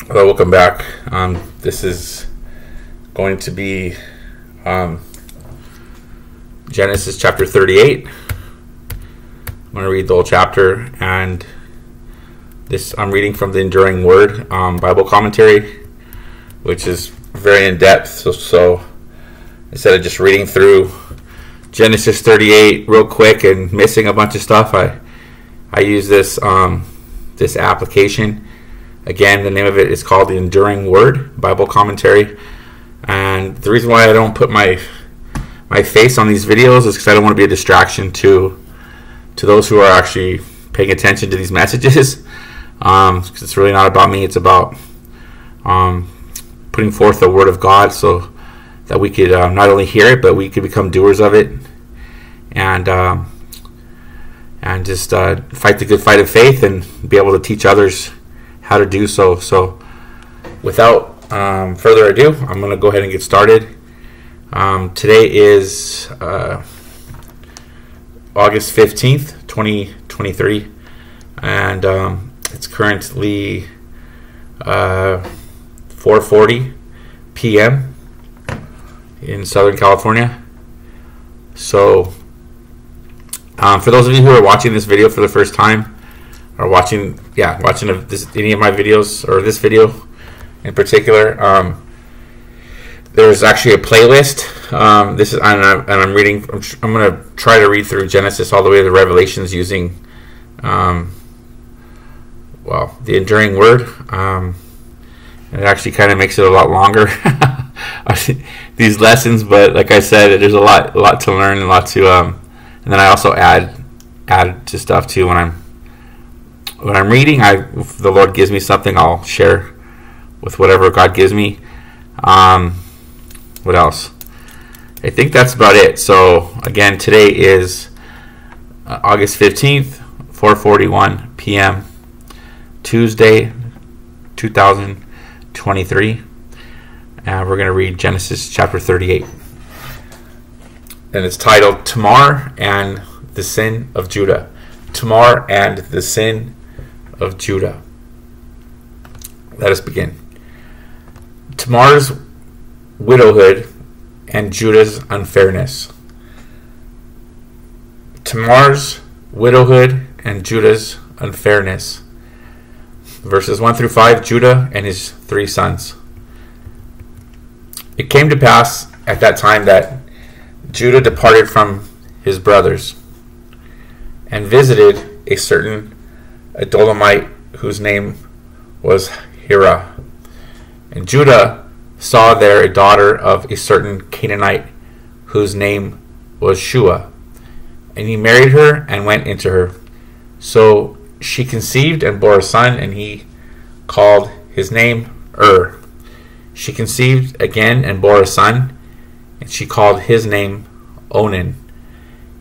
Hello, welcome back. This is going to be Genesis chapter 38. I'm going to read the whole chapter, and this I'm reading from the Enduring Word Bible commentary, which is very in depth. So instead of just reading through Genesis 38 real quick and missing a bunch of stuff, I use this this application. Again, the name of it is called the Enduring Word Bible Commentary. And the reason why I don't put my face on these videos is because I don't want to be a distraction to those who are actually paying attention to these messages. Because it's really not about me. It's about putting forth the Word of God so that we could not only hear it, but we could become doers of it. And just fight the good fight of faith and be able to teach others how to do so. So without further ado, I'm going to go ahead and get started. Today is August 15th, 2023, and it's currently 4:40 p.m. in Southern California. So for those of you who are watching this video for the first time, or watching any of my videos, or this video in particular, there's actually a playlist. This is, I'm reading. I'm going to try to read through Genesis all the way to Revelations using, the Enduring Word. It actually kind of makes it a lot longer, these lessons. But like I said, there's a lot to learn, and a lot to. And then I also add to stuff too when I'm reading. If the Lord gives me something, I'll share with whatever God gives me. What else? I think that's about it. So again, today is August 15th, 4:41 p.m. Tuesday, 2023. And we're going to read Genesis chapter 38. And it's titled Tamar and the Sin of Judah. Tamar and the Sin of Judah. Let us begin. Tamar's widowhood and Judah's unfairness. Tamar's widowhood and Judah's unfairness. Verses 1 through 5, Judah and his 3 sons. It came to pass at that time that Judah departed from his brothers and visited a certain Adullamite whose name was Hira. And Judah saw there a daughter of a certain Canaanite whose name was Shua. And he married her and went into her. So she conceived and bore a son, and he called his name She conceived again and bore a son, and she called his name Onan.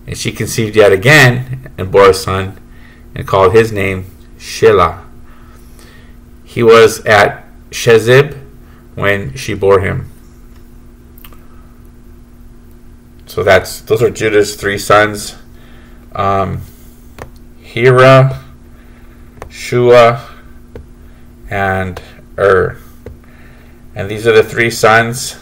And she conceived yet again and bore a son, and called his name Shelah. He was at Shezib when she bore him. So those are Judah's 3 sons: Hira, Shua, and And these are the 3 sons.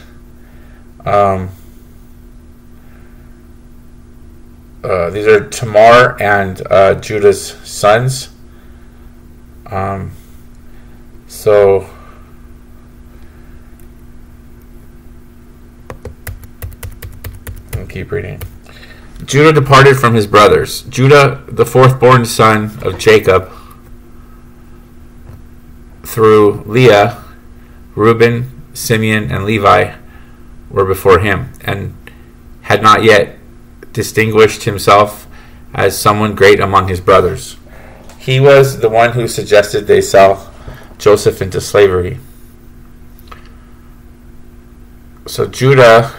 These are Tamar and Judah's sons. So I'll keep reading. Judah departed from his brothers. Judah, the 4th-born son of Jacob, through Leah, Reuben, Simeon, and Levi were before him, and had not yet distinguished himself as someone great among his brothers. He was the one who suggested they sell Joseph into slavery. So Judah,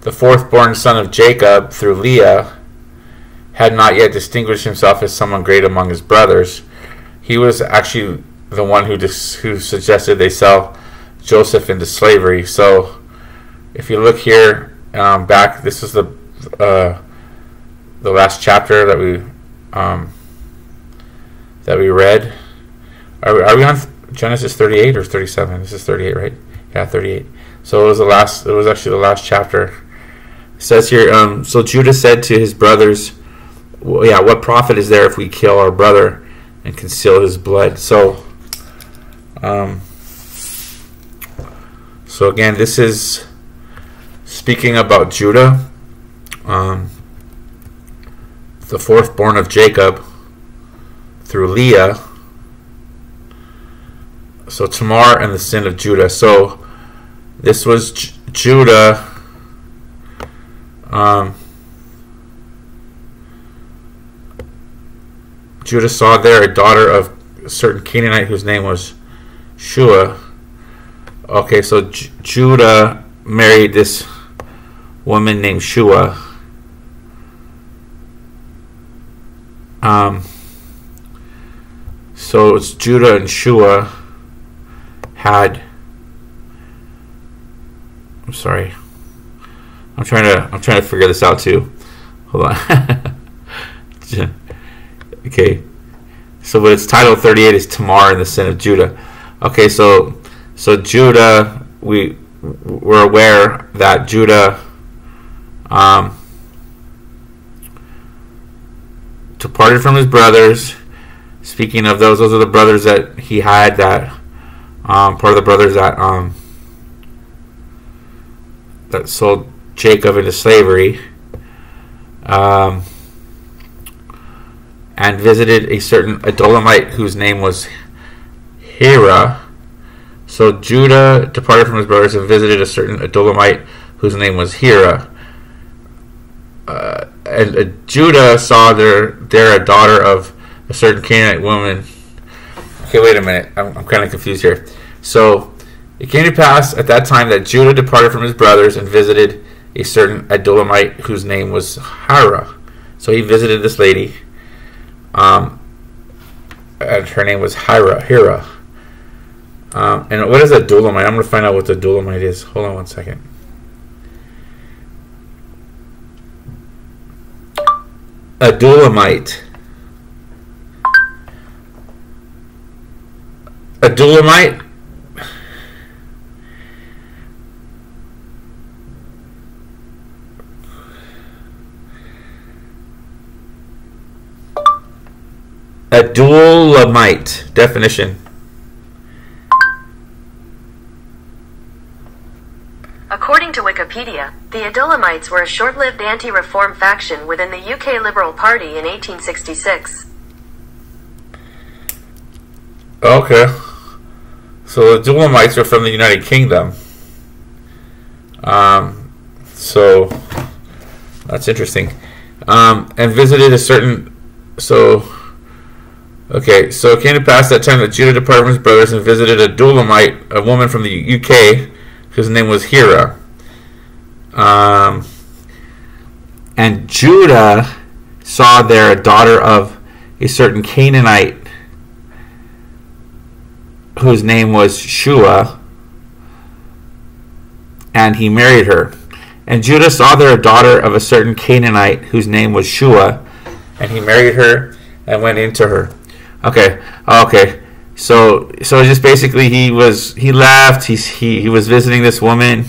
the 4th-born son of Jacob, through Leah, had not yet distinguished himself as someone great among his brothers. He was actually the one who suggested they sell Joseph into slavery. So if you look here back, this is the last chapter that we read. Are we on Genesis 38 or 37? This is 38, right? Yeah, 38. So it was the last. It was actually the last chapter. It says here. So Judah said to his brothers, well, "Yeah, what profit is there if we kill our brother and conceal his blood?" So, so again, this is speaking about Judah, the fourth born of Jacob through Leah. So Tamar and the sin of Judah. So this was Judah. Judah saw there a daughter of a certain Canaanite whose name was Shua. Okay, so Judah married this woman named Shua. So it's Judah and Shua had. I'm sorry. I'm trying to figure this out too. Hold on. Okay. So but its title 38 is Tamar and the sin of Judah. Okay, so Judah, we're aware that Judah departed from his brothers. Speaking of those are the brothers that he had that part of the brothers that sold Jacob into slavery, and visited a certain Adulamite whose name was Hira. So Judah departed from his brothers and visited a certain Adulamite whose name was Hira. And Judah saw there a daughter of a certain Canaanite woman. Okay, wait a minute. I'm kind of confused here. So it came to pass at that time that Judah departed from his brothers and visited a certain Adulamite whose name was Hira. So he visited this lady, and her name was Hira. And what is Adulamite? I'm going to find out what the Adulamite is. Hold on one second. Adulamite. Adulamite. Adulamite. Definition. According to Wikipedia, the Adulamites were a short-lived anti-reform faction within the UK Liberal Party in 1866. Okay. So the Adulamites are from the United Kingdom. So that's interesting. And visited a certain. Okay, so it came to pass that time that Judah departed from his brothers and visited a Adulamite, a woman from the UK, whose name was Hira. And Judah saw there a daughter of a certain Canaanite whose name was Shua, and he married her. And Judah saw there a daughter of a certain Canaanite whose name was Shua, and he married her and went into her. Okay. So just basically he left. He was visiting this woman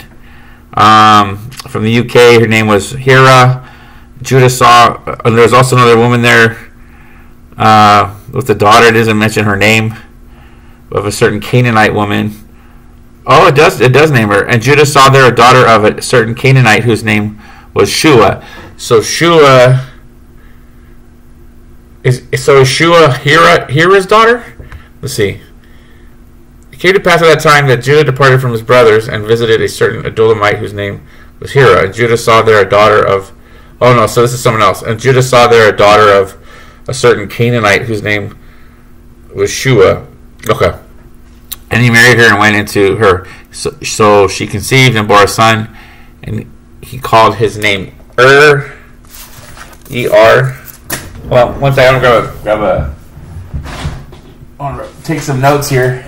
from the UK. Her name was Hira. Judah saw, and there was also another woman there with a daughter. It doesn't mention her name, of a certain Canaanite woman. Oh, it does name her. And Judah saw there a daughter of a certain Canaanite whose name was Shua. So Shua is Shua Hira's daughter? Let's see. It came to pass at that time that Judah departed from his brothers and visited a certain Adulamite whose name was Hira. And Judah saw there a daughter of. Oh no, so this is someone else. And Judah saw there a daughter of a certain Canaanite whose name was Shua. Okay. And he married her and went into her. So she conceived and bore a son, and he called his name E-R. Well, one second, I'm going to I want to take some notes here.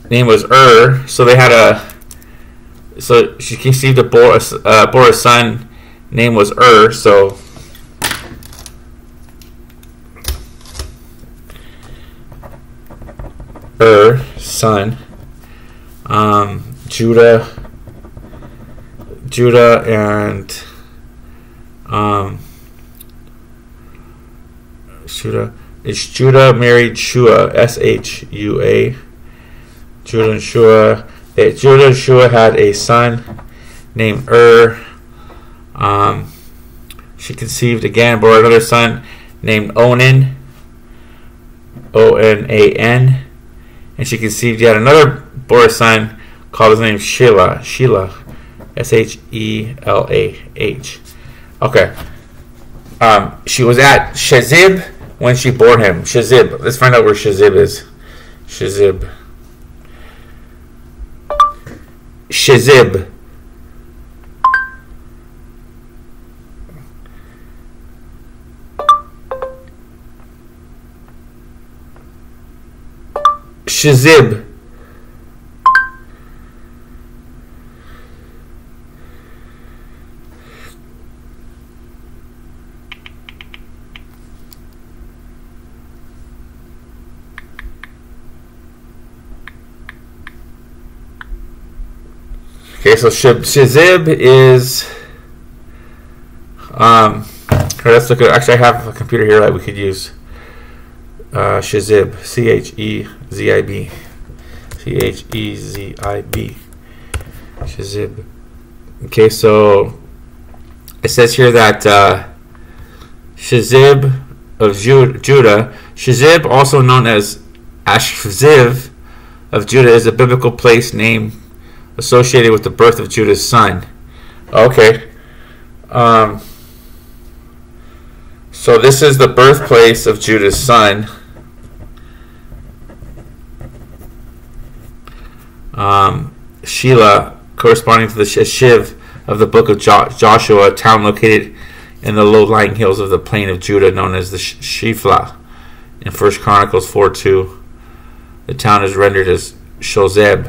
Name was So they had so she conceived and bore a son. Name was So son. Judah and Judah married Shua, Shua. Judah and Shua had a son named she conceived again, bore another son named Onan, Onan, and she conceived yet another, bore a son called his name Shelah, Shelah. Okay. She was at Shezib when she bore him. Shezib. Let's find out where Shezib is. Shezib. Shezib. Shezib. Okay, so Shezib is let's look at, actually I have a computer here that we could use. Shezib, Chezib, Chezib, Shezib. Okay, so it says here that Shezib of Judah, Shezib, also known as Ashziv of Judah, is a biblical place name associated with the birth of Judah's son. Okay. So this is the birthplace of Judah's son. Shelah, corresponding to the Shiv of the book of Joshua, a town located in the low-lying hills of the plain of Judah, known as the Shifla. In 1 Chronicles 4:2, the town is rendered as Shozeb.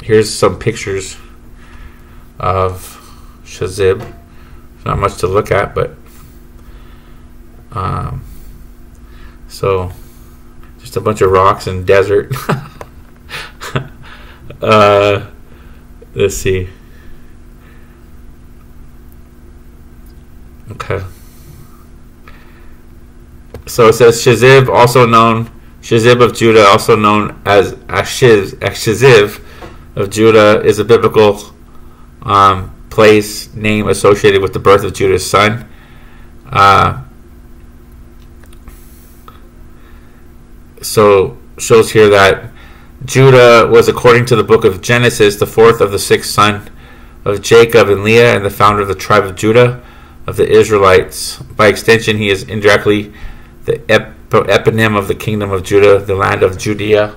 Here's some pictures of Shezib. Not much to look at, but so just a bunch of rocks and desert. Let's see. Okay. So it says Shezib, Shezib of Judah, also known as Ashziv of Judah, is a biblical place name associated with the birth of Judah's son. So shows here that Judah was, according to the book of Genesis, the fourth of the sixth son of Jacob and Leah, and the founder of the tribe of Judah, of the Israelites. By extension, he is indirectly the eponym of the kingdom of Judah, the land of Judea,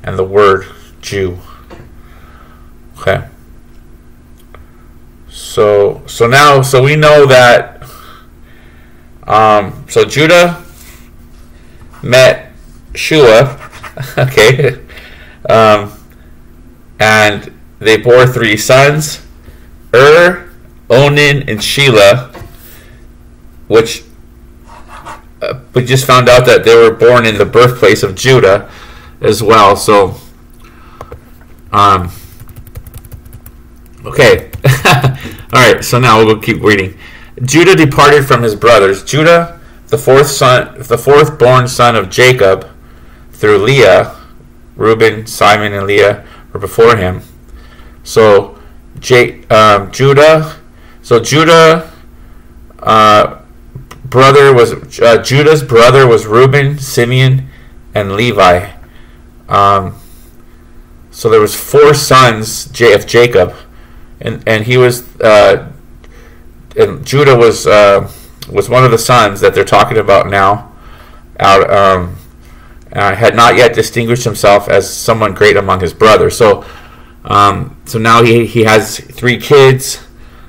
and the word Jew. Okay. So we know that so Judah met Shua, okay, and they bore 3 sons, Onan, and Shelah, which we just found out that they were born in the birthplace of Judah as well. So okay. Alright, so now we'll keep reading. Judah departed from his brothers. Judah, the fourth born son of Jacob, through Leah. Reuben, Simon, and Leah were before him. So Judah's brother was Reuben, Simeon, and Levi. So there was 4 sons of Jacob. And he was, and Judah was one of the sons that they're talking about now. Had not yet distinguished himself as someone great among his brothers. So now he has 3 kids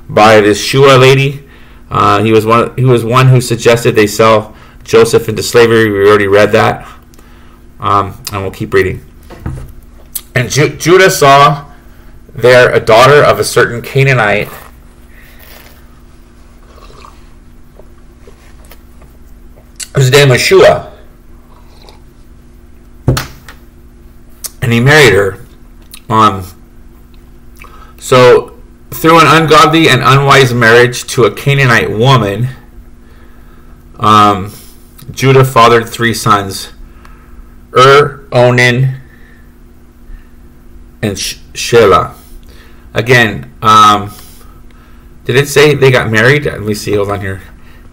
by this Shua lady. He was one who suggested they sell Joseph into slavery. We already read that, and we'll keep reading. And Judah saw there a daughter of a certain Canaanite whose name was Shua. and he married her. So through an ungodly and unwise marriage to a Canaanite woman, Judah fathered 3 sons: Onan, and Shelah. Again, did it say they got married? Let me see. Hold on here.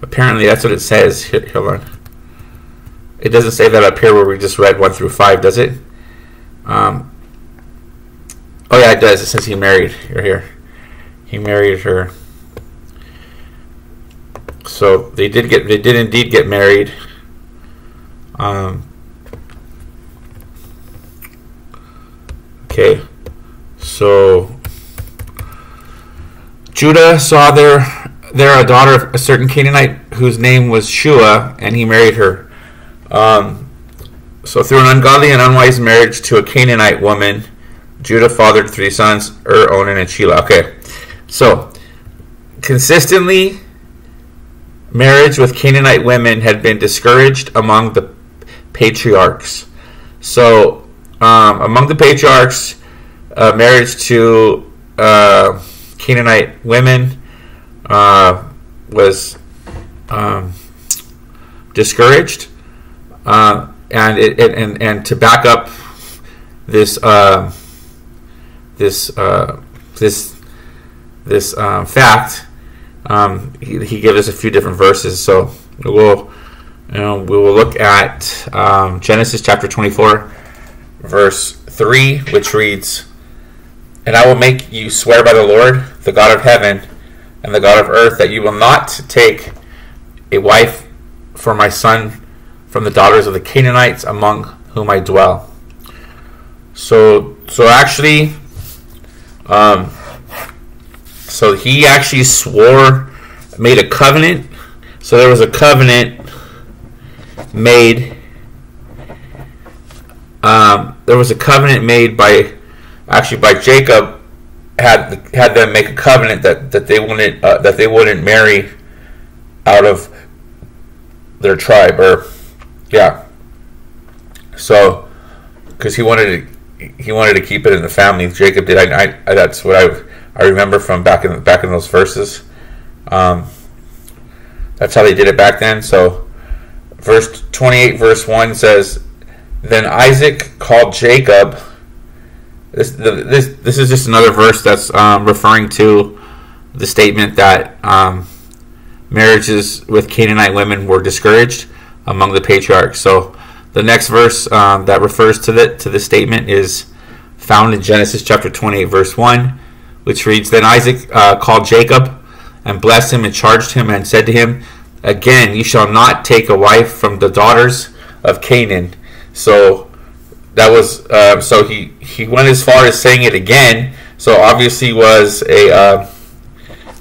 Apparently, that's what it says. Hold on. It doesn't say that up here where we just read 1 through 5, does it? Oh yeah, it does. It says he married her here. He married her. So they did indeed get married. Okay. So Judah saw there a daughter of a certain Canaanite whose name was Shua, and he married her. So through an ungodly and unwise marriage to a Canaanite woman, Judah fathered 3 sons: Onan, and Shelah. Okay. So consistently, marriage with Canaanite women had been discouraged among the patriarchs. So among the patriarchs, marriage to Canaanite women was discouraged, and to back up this fact, he gives us a few different verses. So we will look at Genesis chapter 24, verse 3, which reads, "And I will make you swear by the Lord, the God of heaven and the God of earth, that you will not take a wife for my son from the daughters of the Canaanites among whom I dwell." So actually, so he actually made a covenant. So there was a covenant made. There was a covenant made by Jacob. Had them make a covenant that they wouldn't marry out of their tribe, So because he wanted to keep it in the family. Jacob did. That's what I remember from back in those verses. That's how they did it back then. So verse 28, verse 1 says, "Then Isaac called Jacob." This is just another verse that's referring to the statement that marriages with Canaanite women were discouraged among the patriarchs. So the next verse that refers to the statement is found in Genesis chapter 28, verse 1, which reads, "Then Isaac called Jacob and blessed him and charged him and said to him, 'Again, you shall not take a wife from the daughters of Canaan.'" So that was so he went as far as saying it again. So obviously was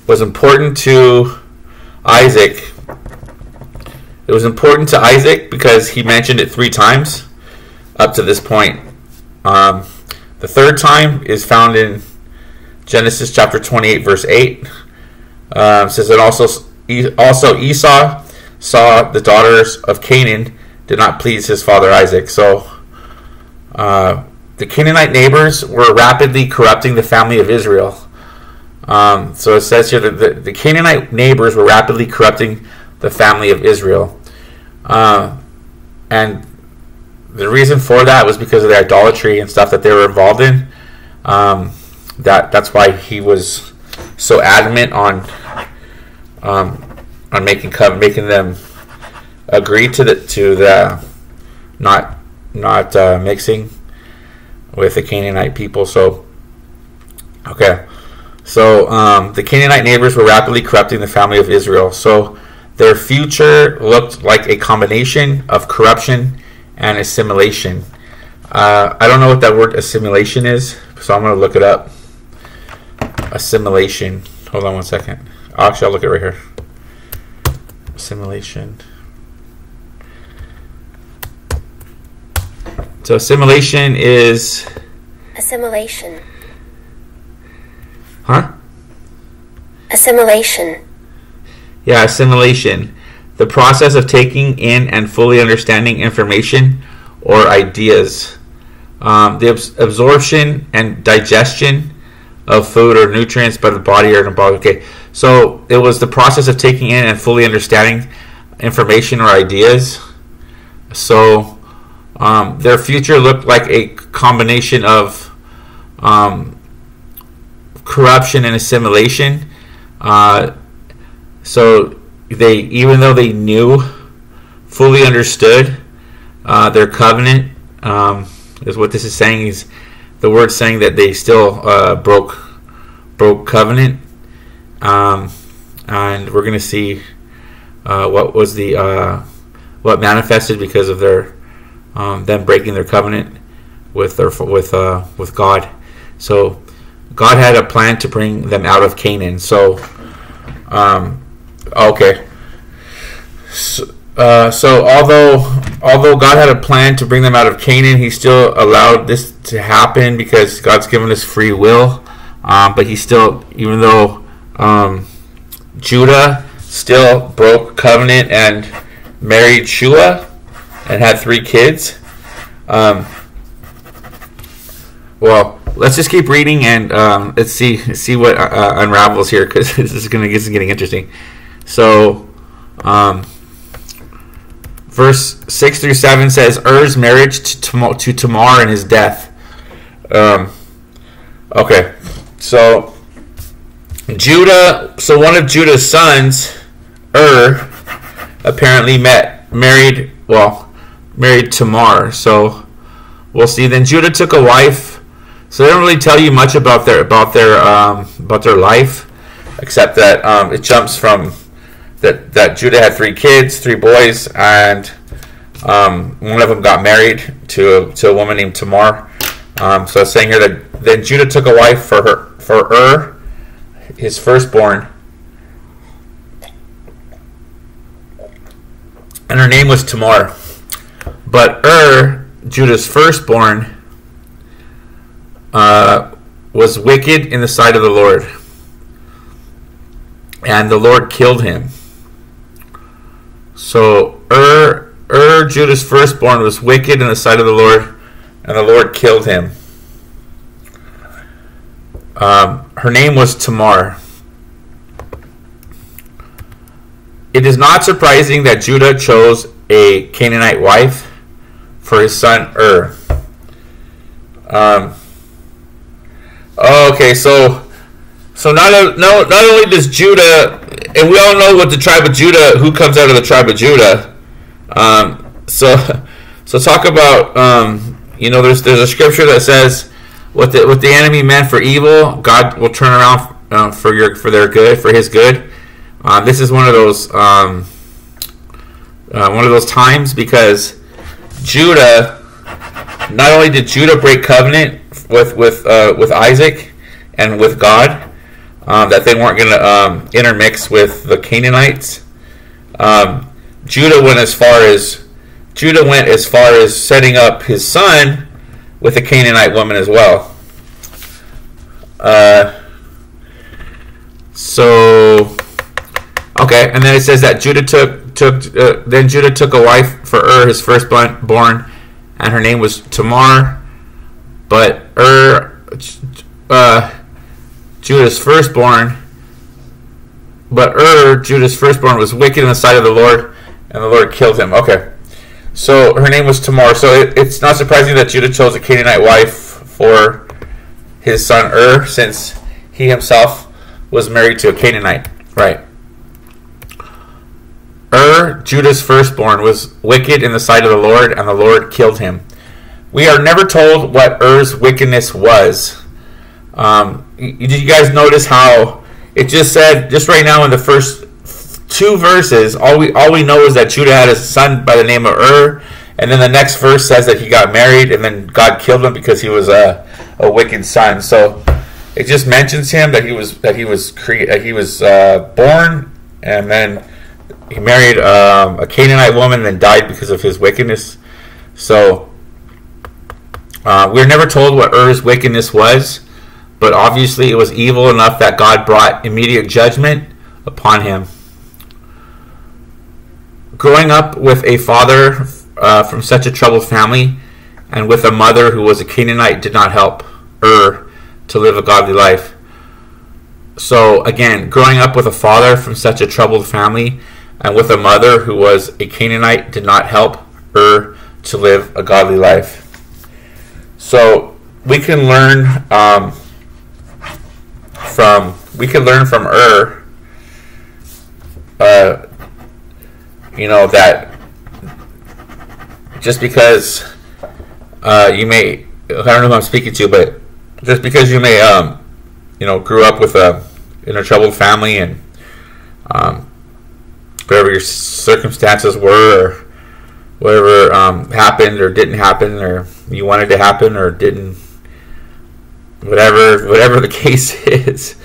important to Isaac. It was important to Isaac because he mentioned it 3 times up to this point. The third time is found in Genesis chapter 28, verse 8. It says that also Esau saw the daughters of Canaan did not please his father Isaac. So the Canaanite neighbors were rapidly corrupting the family of Israel. So it says here that the Canaanite neighbors were rapidly corrupting the family of Israel. And the reason for that was because of the idolatry and stuff that they were involved in. That's why he was so adamant on making them agree to the not mixing with the Canaanite people. So okay, so the Canaanite neighbors were rapidly corrupting the family of Israel. So their future looked like a combination of corruption and assimilation. I don't know what that word assimilation is, so I'm going to look it up. Assimilation. Hold on one second. Actually, I'll look it right here. Assimilation. So assimilation is... Assimilation. Huh? Assimilation. Yeah, assimilation. The process of taking in and fully understanding information or ideas. the absorption and digestion of food or nutrients by the body or the body. Okay, so it was the process of taking in and fully understanding information or ideas. So their future looked like a combination of corruption and assimilation. So they, even though they knew, fully understood their covenant, is what this is saying. Is the word saying that they still broke covenant, and we're going to see what was the what manifested because of their them breaking their covenant with God. So God had a plan to bring them out of Canaan. So okay. So although God had a plan to bring them out of Canaan, He still allowed this to happen because God's given us free will. But He still, even though Judah still broke covenant and married Shua and had 3 kids. Well, let's just keep reading and let's see what unravels here, because this is getting interesting. So. Verse 6 through 7 says Er's marriage to Tamar and his death. Okay, so one of Judah's sons, apparently married Tamar. So we'll see. Then Judah took a wife. So they don't really tell you much about their life, except that it jumps from. That Judah had 3 kids, 3 boys, and one of them got married to a woman named Tamar. So it's saying here that then Judah took a wife for his firstborn, and her name was Tamar. But Judah's firstborn, was wicked in the sight of the Lord, and the Lord killed him. So Judah's firstborn was wicked in the sight of the Lord, and the Lord killed him. Her name was Tamar. It is not surprising that Judah chose a Canaanite wife for his son Okay, so not only does Judah, and we all know what the tribe of Judah, who comes out of the tribe of Judah. So talk about there's a scripture that says what the enemy meant for evil, God will turn around for their good, for His good. This is one of those times, because Judah, not only did Judah break covenant with Isaac and with God, that they weren't going to intermix with the Canaanites. Judah went as far as setting up his son with a Canaanite woman as well. Okay, and then it says that Judah took a wife for his firstborn, and her name was Tamar. But Judah's firstborn was wicked in the sight of the Lord, and the Lord killed him. Okay, so her name was Tamar. So it's not surprising that Judah chose a Canaanite wife for his son since he himself was married to a Canaanite, right? Judah's firstborn, was wicked in the sight of the Lord, and the Lord killed him. We are never told what wickedness was. Did you guys notice how it just said, just right now in the first 2 verses, all we know is that Judah had a son by the name of and then the next verse says that he got married, and then God killed him because he was a wicked son. So it just mentions him that he was born, and then he married a Canaanite woman and then died because of his wickedness. So we're never told what wickedness was, but obviously it was evil enough that God brought immediate judgment upon him. Growing up with a father from such a troubled family and with a mother who was a Canaanite did not help to live a godly life. So again, growing up with a father from such a troubled family and with a mother who was a Canaanite did not help to live a godly life. So we can learn from that just because you may, I don't know who I'm speaking to, but just because you may grew up in a troubled family and whatever your circumstances were, or whatever happened or didn't happen, or you wanted to happen or didn't, whatever the case is,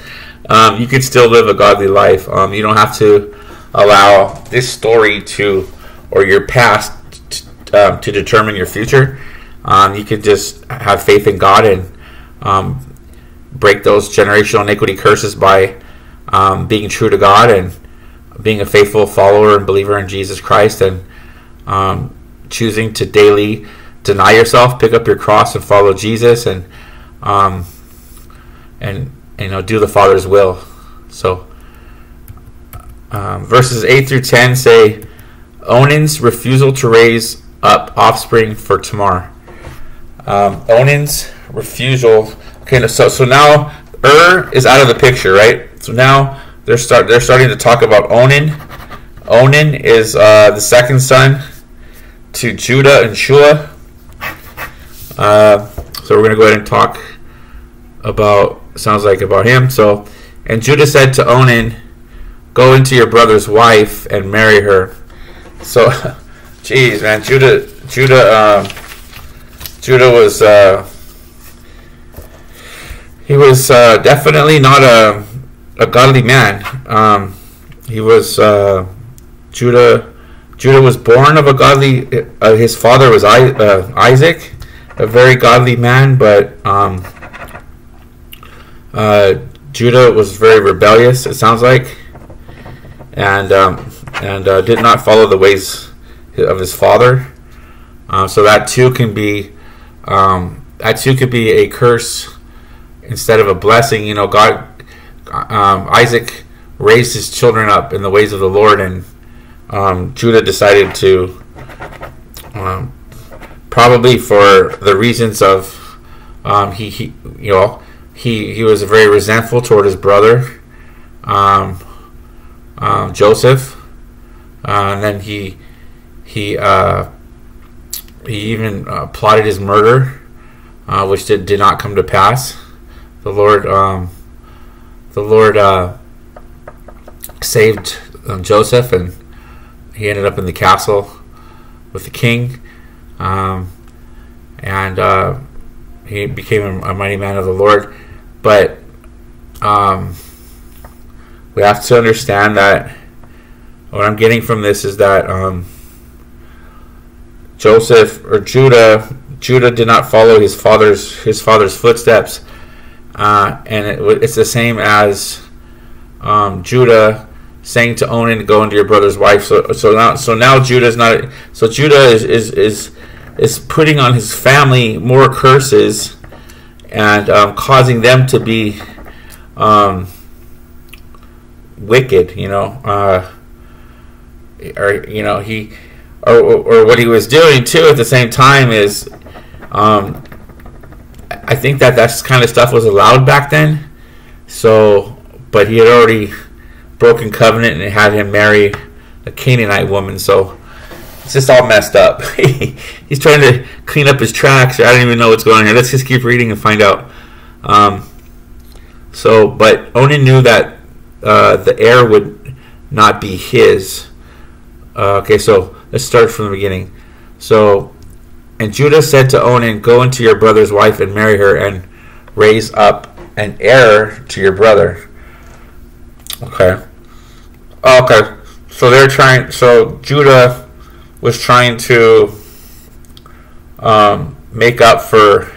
you can still live a godly life. You don't have to allow this story or your past to determine your future. You can just have faith in God and break those generational iniquity curses by being true to God and being a faithful follower and believer in Jesus Christ, and choosing to daily deny yourself, pick up your cross, and follow Jesus, and do the Father's will. So verses 8 through 10 say Onan's refusal to raise up offspring for Tamar. Onan's refusal. Okay, so now is out of the picture, right? So now they're starting to talk about Onan. Onan is the second son to Judah and Shua. So we're going to go ahead and talk about him. So, and Judah said to Onan, "Go into your brother's wife and marry her." So, geez, man, Judah was he was definitely not a godly man. He was Judah was born of a godly. His father was Isaac, a very godly man, but Judah was very rebellious, it sounds like, and did not follow the ways of his father. So that too can be a curse instead of a blessing. You know, God, Isaac raised his children up in the ways of the Lord, and Judah decided to, probably for the reasons of he was very resentful toward his brother Joseph, and then he even plotted his murder, which did not come to pass. The Lord saved Joseph, and he ended up in the castle with the king, and he became a mighty man of the Lord. But we have to understand that what I'm getting from this is that Judah did not follow his father's footsteps, and it's the same as Judah saying to Onan, "Go into your brother's wife." So now Judah's not. So Judah is putting on his family more curses and causing them to be wicked. Or what he was doing too at the same time is, I think that kind of stuff was allowed back then. So, but he had already broken covenant and had him marry a Canaanite woman. So it's just all messed up. He's trying to clean up his tracks. I don't even know what's going on here. Let's just keep reading and find out. But Onan knew that the heir would not be his. Okay, so let's start from the beginning. So, and Judah said to Onan, "Go into your brother's wife and marry her, and raise up an heir to your brother." Okay. So Judah was trying to make up for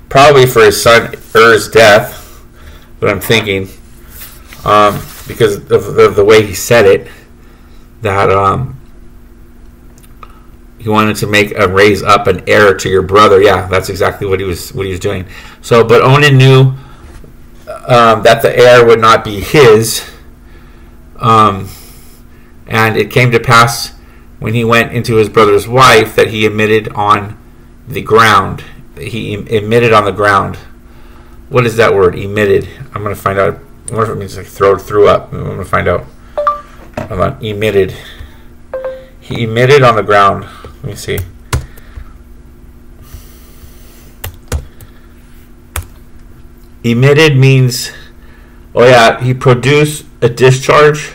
his son Er's death. But I'm thinking, because of the way he said it, that he wanted to raise up an heir to your brother. Yeah, that's exactly what he was doing. So, but Onan knew that the heir would not be his, and it came to pass when he went into his brother's wife that he emitted on the ground. He emitted on the ground. What is that word? Emitted. I'm going to find out. I wonder if it means like threw up. I'm going to find out. Hold on. Emitted. He emitted on the ground. Let me see. Emitted means, he produced a discharge,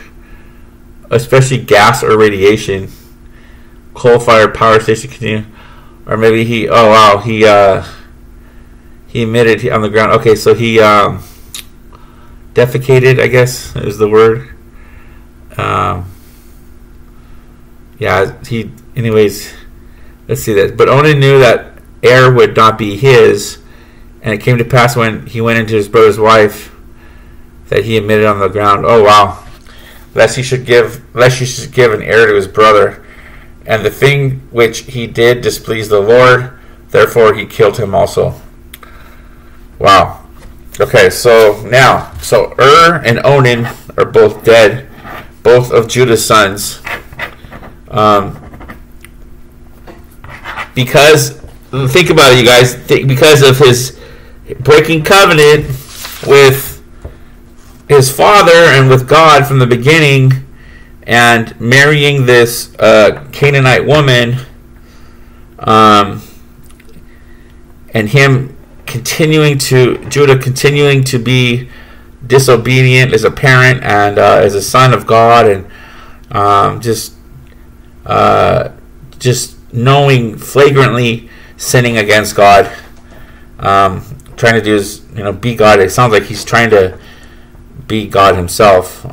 especially gas or radiation. Coal-fired power station continue, or maybe he emitted on the ground. Okay, so he defecated, I guess is the word. Anyways, let's see that. But Onan knew that heir would not be his, and it came to pass when he went into his brother's wife that he emitted on the ground. Oh wow! Lest he should give an heir to his brother. And the thing which he did displeased the Lord, therefore he killed him also. Wow. Okay, so and Onan are both dead, both of Judah's sons. Because, think about it, you guys, because of his breaking covenant with his father and with God from the beginning, and marrying this Canaanite woman, and Judah continuing to be disobedient as a parent and as a son of God, and just knowing flagrantly sinning against God, trying to do is be God. It sounds like he's trying to be God himself.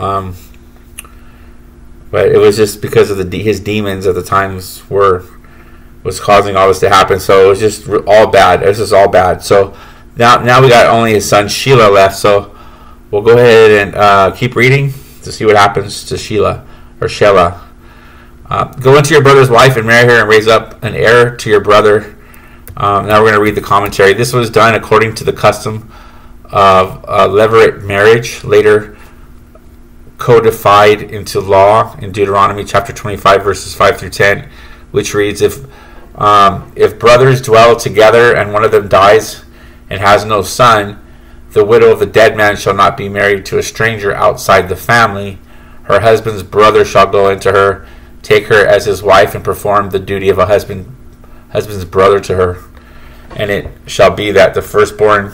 But it was just because of his demons at the times was causing all this to happen. So it was just all bad. It was just all bad. So now we got only his son Shelah left. So we'll go ahead and keep reading to see what happens to Shelah. Go into your brother's wife and marry her and raise up an heir to your brother. Now we're going to read the commentary. This was done according to the custom of levirate marriage, later codified into law in Deuteronomy chapter 25 verses 5 through 10, which reads, if brothers dwell together and one of them dies and has no son, the widow of the dead man shall not be married to a stranger outside the family. Her husband's brother shall go into her, take her as his wife, and perform the duty of a husband's brother to her. And it shall be that the firstborn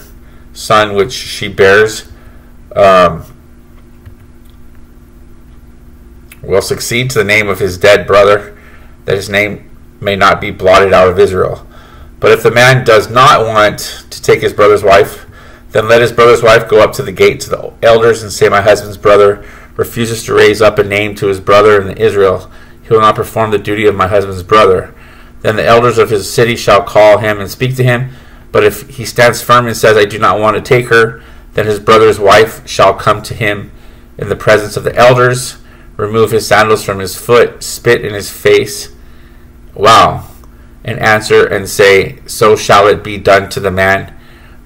son which she bears will succeed to the name of his dead brother, that his name may not be blotted out of Israel. But if the man does not want to take his brother's wife, then let his brother's wife go up to the gate to the elders and say, my husband's brother refuses to raise up a name to his brother in Israel. He will not perform the duty of my husband's brother. Then the elders of his city shall call him and speak to him. But if he stands firm and says, I do not want to take her, then his brother's wife shall come to him in the presence of the elders, remove his sandals from his foot, spit in his face, and answer and say, so shall it be done to the man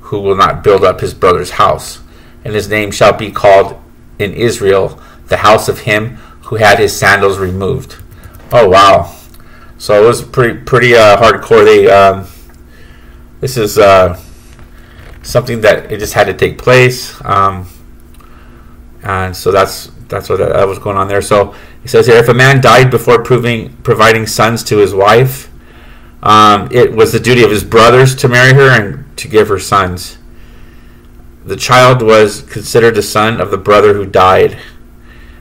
who will not build up his brother's house. And his name shall be called in Israel the house of him who had his sandals removed. Oh, wow. So it was pretty hardcore. This is something that it just had to take place. And so that's what that was going on there. So he says here, if a man died before providing sons to his wife, it was the duty of his brothers to marry her and to give her sons. The child was considered the son of the brother who died,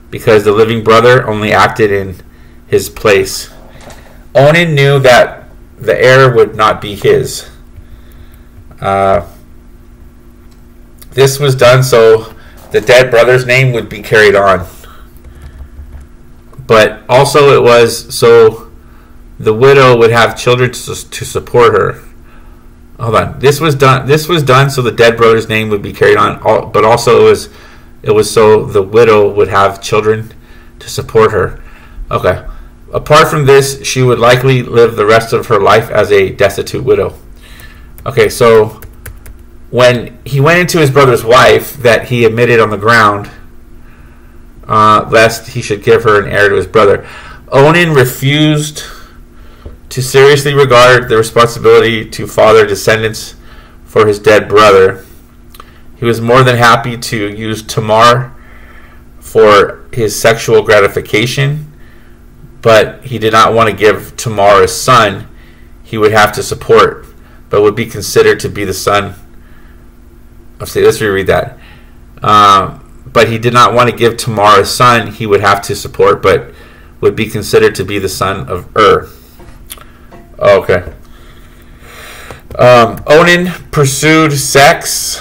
because the living brother only acted in his place. Onan knew that the heir would not be his. This was done so the dead brother's name would be carried on. But also it was so the widow would have children to support her. Hold on. This was done so the dead brother's name would be carried on, but also it was so the widow would have children to support her. Okay. Apart from this, she would likely live the rest of her life as a destitute widow. Okay, so when he went into his brother's wife, that he admitted on the ground, lest he should give her an heir to his brother. Onan refused to seriously regard the responsibility to father descendants for his dead brother. He was more than happy to use Tamar for his sexual gratification, but he did not want to give Tamar a son he would have to support, but would be considered to be the son. Let's reread that. But he did not want to give Tamar a son he would have to support, but would be considered to be the son of Okay. Onan pursued sex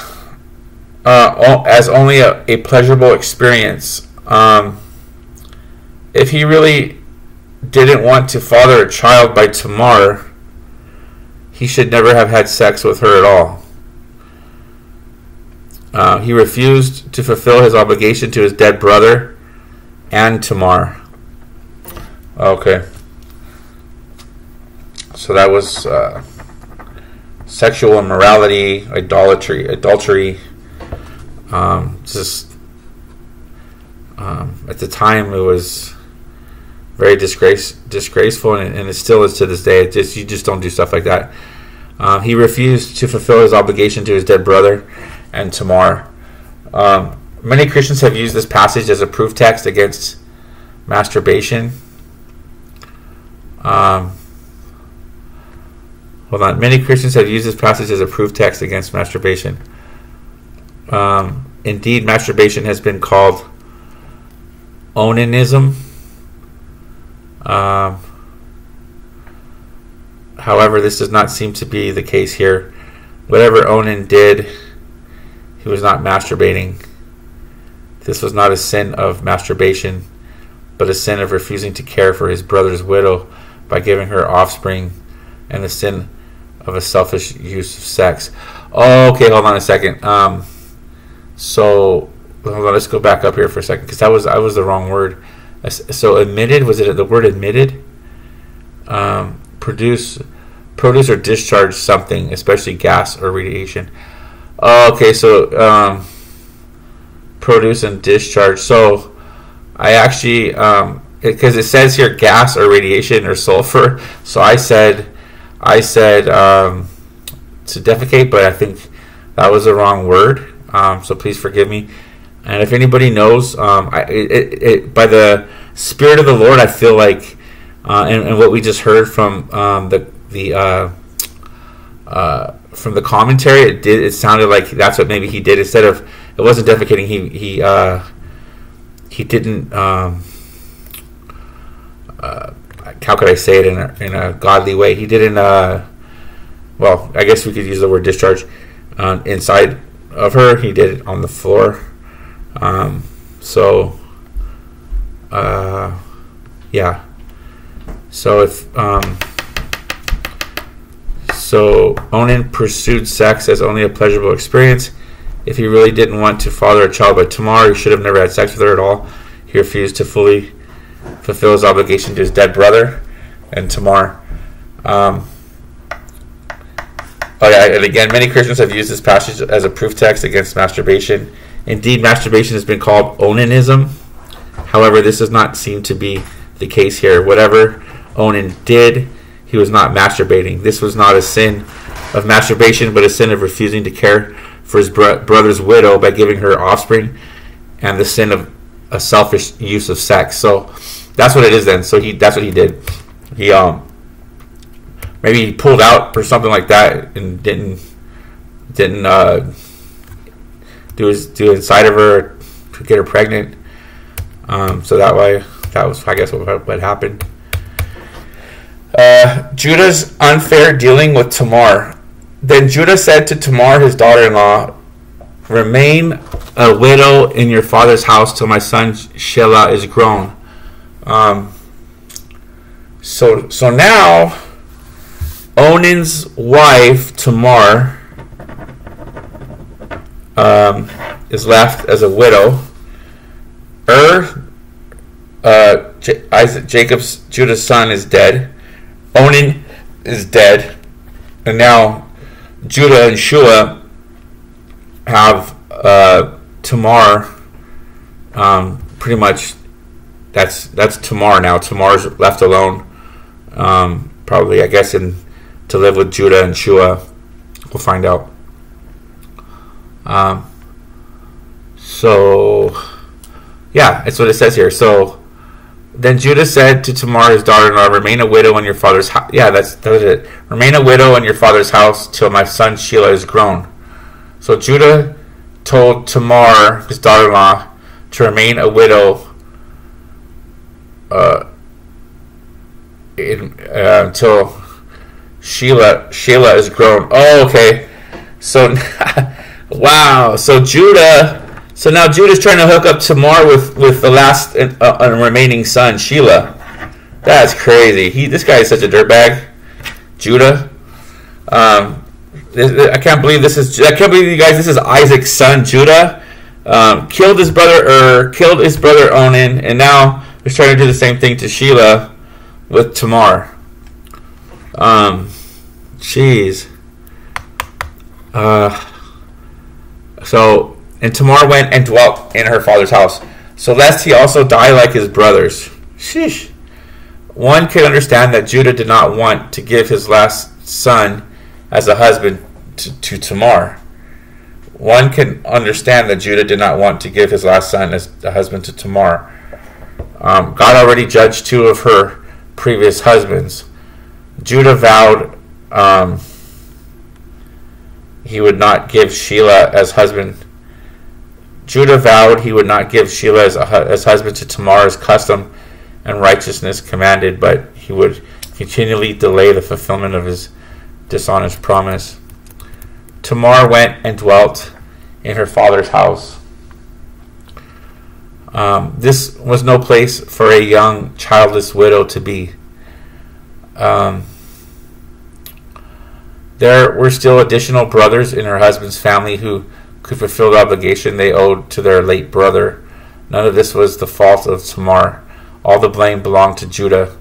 as only a pleasurable experience. If he really didn't want to father a child by Tamar, he should never have had sex with her at all. He refused to fulfill his obligation to his dead brother and Tamar. Okay. So that was sexual immorality, adultery. At the time, it was very disgraceful, and it still is to this day. You just don't do stuff like that. He refused to fulfill his obligation to his dead brother and Tamar. Many Christians have used this passage as a proof text against masturbation. Many Christians have used this passage as a proof text against masturbation. Indeed, masturbation has been called onanism. However, this does not seem to be the case here. Whatever Onan did, he was not masturbating. This was not a sin of masturbation, but a sin of refusing to care for his brother's widow by giving her offspring, and the sin of a selfish use of sex. Okay, hold on a second. So hold on, let's go back up here for a second, because I was the wrong word. So admitted, was it the word admitted? Produce or discharge something, especially gas or radiation. Okay, so produce and discharge. So I actually, because it says here gas or radiation or sulfur, so I said to defecate, but I think that was the wrong word. So please forgive me. And if anybody knows, by the Spirit of the Lord, I feel like, and what we just heard from from the commentary, it sounded like that's what maybe he did. Instead of, it wasn't defecating, he didn't, how could I say it in a godly way? He didn't, well, I guess we could use the word discharge inside of her. He did it on the floor. Yeah. So so Onan pursued sex as only a pleasurable experience. If he really didn't want to father a child by Tamar, he should have never had sex with her at all. He refused to fully fulfill his obligation to his dead brother and Tamar. And again, many Christians have used this passage as a proof text against masturbation. Indeed, masturbation has been called onanism. However, this does not seem to be the case here. Whatever Onan did, he was not masturbating. This was not a sin of masturbation, but a sin of refusing to care for his brother's widow by giving her offspring, and the sin of a selfish use of sex. So that's what it is then. So that's what he did. He maybe he pulled out or something like that and didn't do inside of her to get her pregnant. So that was, I guess, what happened. Judah's unfair dealing with Tamar. Then Judah said to Tamar, his daughter-in-law, "Remain a widow in your father's house till my son Shelah is grown." So now Onan's wife Tamar is left as a widow. Judah's son, is dead. Onan is dead, and now Judah and Shua have Tamar. Pretty much, that's Tamar now. Tamar's left alone. Probably, I guess, to live with Judah and Shua. We'll find out. So, yeah, that's what it says here. So, then Judah said to Tamar, his daughter-in-law, "Remain a widow in your father's house." Yeah, that's it. "Remain a widow in your father's house till my son Shelah is grown." So Judah told Tamar, his daughter-in-law, to remain a widow until Shelah is grown. Oh, okay. So, wow. So now Judah's trying to hook up Tamar with the last remaining son, Shelah. That's crazy. This guy is such a dirtbag, Judah. I can't believe you guys. This is Isaac's son, Judah. Killed his brother Onan, and now he's trying to do the same thing to Shelah with Tamar. Jeez. And Tamar went and dwelt in her father's house, so lest he also die like his brothers. Sheesh. One could understand that Judah did not want to give his last son as a husband to Tamar. One can understand that Judah did not want to give his last son as a husband to Tamar. God already judged two of her previous husbands. Judah vowed he would not give Shelah as husband. Judah vowed he would not give Shelah as husband to Tamar as custom and righteousness commanded, but he would continually delay the fulfillment of his dishonest promise. Tamar went and dwelt in her father's house. This was no place for a young, childless widow to be. There were still additional brothers in her husband's family who could fulfill the obligation they owed to their late brother. None of this was the fault of Tamar. All the blame belonged to Judah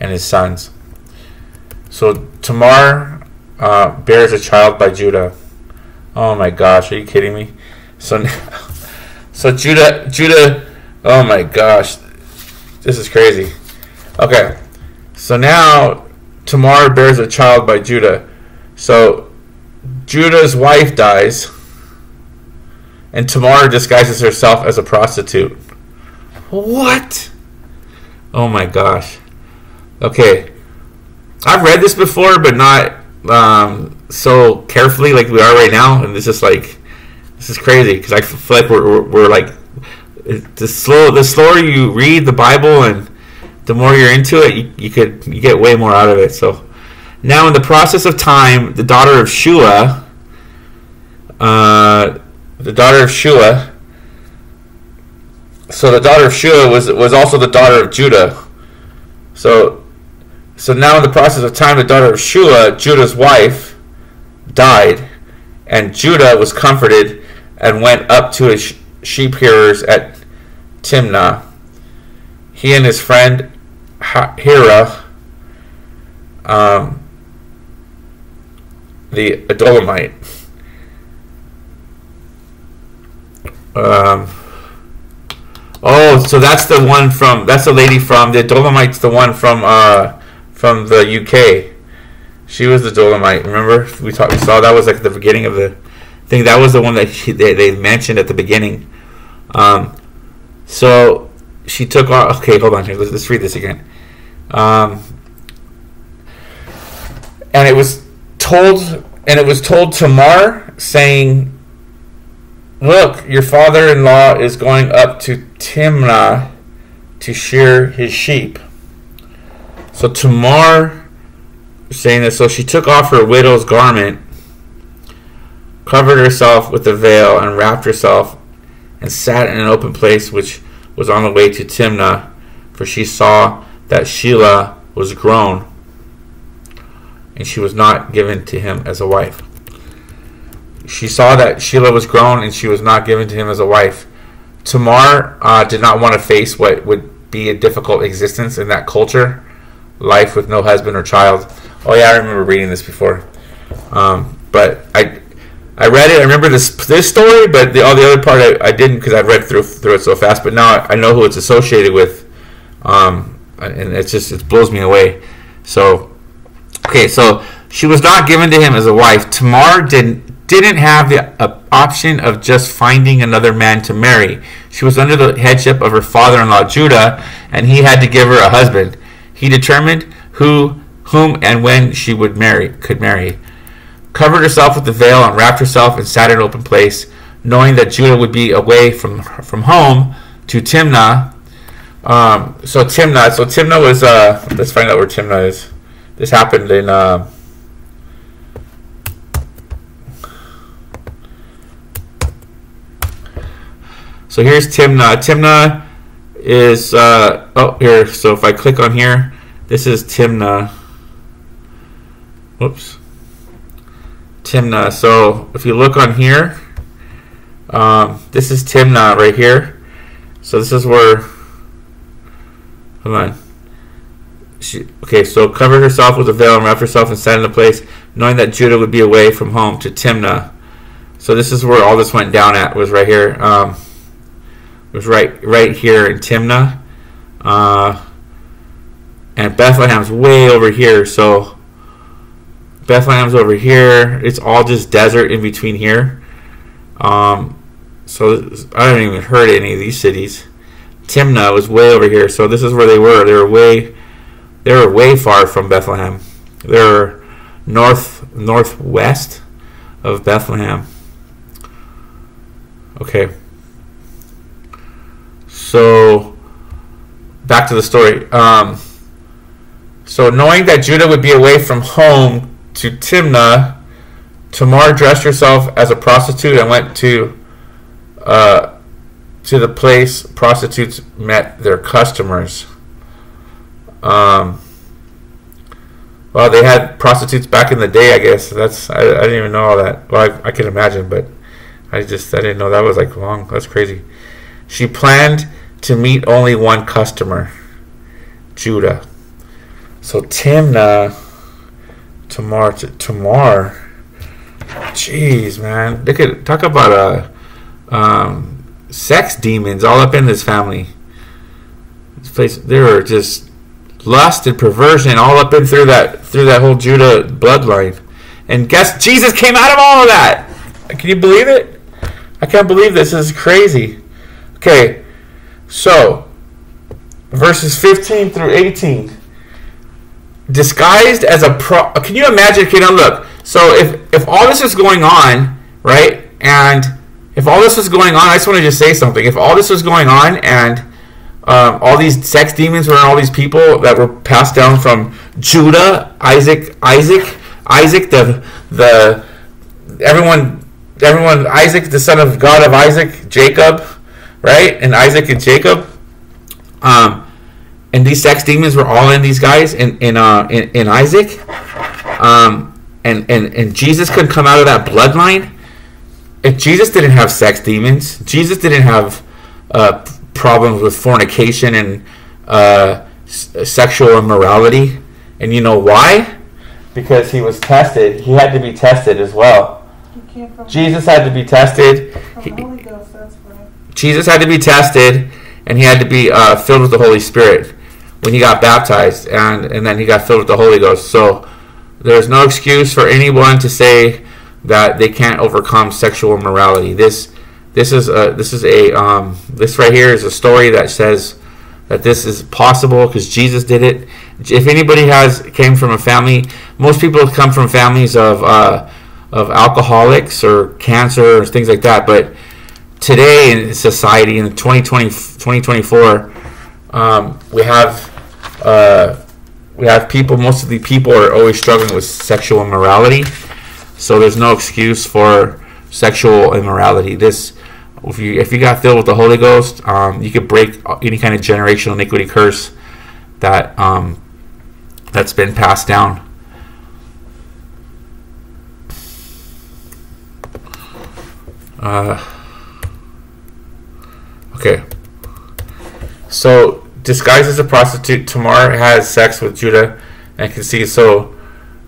and his sons. So Tamar bears a child by Judah. Oh my gosh, are you kidding me? So Judah, oh my gosh, this is crazy. Okay, so now Tamar bears a child by Judah. So Judah's wife dies, and Tamar disguises herself as a prostitute. What? Oh my gosh. Okay, I've read this before, but not so carefully like we are right now, and this is crazy because I feel like we're like the slower you read the Bible and the more you're into it, you get way more out of it. So now in the process of time, the daughter of Shua so the daughter of Shua was also the daughter of Judah. So now in the process of time, the daughter of Shua, Judah's wife, died, and Judah was comforted and went up to his sheep shearers at Timnah. He and his friend Hira, the Adulamite. So that's the lady from the Adulamite's the one from the UK. She was the Adulamite. Remember, we saw that was like the beginning of the thing. That was the one that they mentioned at the beginning. So she took off. Okay, hold on here. Let's read this again. And it was told Tamar, saying, "Look, your father-in-law is going up to Timnah to shear his sheep." So Tamar, saying that, so she took off her widow's garment, covered herself with a veil, and wrapped herself, and sat in an open place which was on the way to Timnah, for she saw that Shelah was grown, and she was not given to him as a wife. She saw that Shelah was grown, and she was not given to him as a wife. Tamar did not want to face what would be a difficult existence in that culture, life with no husband or child. Oh yeah, I remember reading this before. But I read it. I remember this story, but all the other part I didn't, because I read through it so fast. But now I know who it's associated with, and it blows me away. So okay, so she was not given to him as a wife. Tamar didn't have the option of just finding another man to marry. She was under the headship of her father-in-law Judah, and he had to give her a husband. He determined whom and when she could marry. Covered herself with the veil and wrapped herself and sat in an open place, knowing that Judah would be away from home to Timnah. So Timnah was let's find out where Timnah is. This happened in so here's Timnah. Timnah is here. So if I click on here, this is Timnah. Whoops. Timnah. So if you look on here, this is Timnah right here. So this is where. Hold on. So covered herself with a veil and wrapped herself and sat in a place, knowing that Judah would be away from home to Timnah. So this is where all this went down at, was right here. It was right here in Timnah. And Bethlehem's way over here. So Bethlehem's over here. It's all just desert in between here. So I haven't even heard of any of these cities. Timnah was way over here. So this is where they were. They were way far from Bethlehem. They were northwest of Bethlehem. Okay. So back to the story. So knowing that Judah would be away from home to Timnah, Tamar dressed herself as a prostitute and went to the place prostitutes met their customers. Well, they had prostitutes back in the day, I guess. I didn't even know all that. Well, I can imagine, but I didn't know that was like long. That's crazy. She planned to meet only one customer, Judah. So Tamar. Jeez, man. They could talk about sex demons all up in this family. This place, there were just lust and perversion all up in through that whole Judah bloodline. And guess Jesus came out of all of that. Can you believe it? I can't believe this. This is crazy. Okay, so verses 15 through 18. Disguised as a can you imagine? Okay, now look. So if all this is going on, right? And if all this was going on, I just want to just say something. If all this was going on, and all these sex demons were in all these people that were passed down from Judah, Isaac, everyone, Isaac, the son of God of Isaac, Jacob, right? And Isaac and Jacob, and these sex demons were all in these guys in Isaac, and Jesus couldn't come out of that bloodline. If Jesus didn't have sex demons, Jesus didn't have problems with fornication and sexual immorality. And you know why? Because he was tested. He had to be tested as well. Jesus had to be tested. Jesus had to be tested, and he had to be filled with the Holy Spirit when he got baptized, and then he got filled with the Holy Ghost. So there's no excuse for anyone to say that they can't overcome sexual immorality. This right here is a story that says that this is possible because Jesus did it. If anybody came from a family, most people come from families of alcoholics or cancer or things like that. But today in society, in 2024, we have people. Most of the people are always struggling with sexual immorality. So there's no excuse for sexual immorality. If you got filled with the Holy Ghost, you could break any kind of generational iniquity curse that's been passed down. Okay. So disguised as a prostitute, Tamar has sex with Judah and conceives. So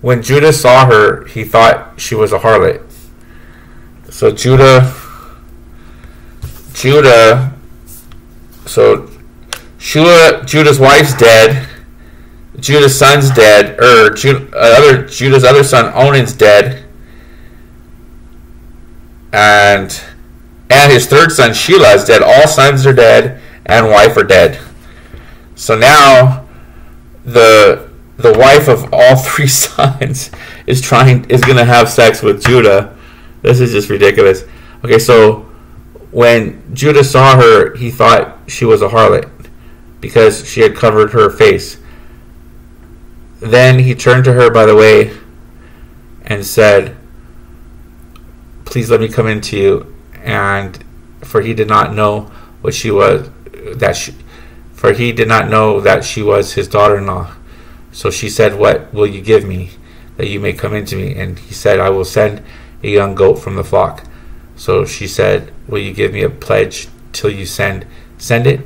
when Judah saw her, he thought she was a harlot. So Judah's wife's dead. Judah's son's dead. Judah's other son, Onan's dead. And his third son, Shelah, is dead. All sons are dead and wife are dead. So now the wife of all three sons is going to have sex with Judah. This is just ridiculous. Okay, so when Judah saw her, he thought she was a harlot because she had covered her face. Then he turned to her by the way and said, "Please let me come into you." And for he did not know that she was his daughter-in-law. So she said, "What will you give me that you may come into me?" And he said, "I will send a young goat from the flock." So she said, "Will you give me a pledge till you send it?"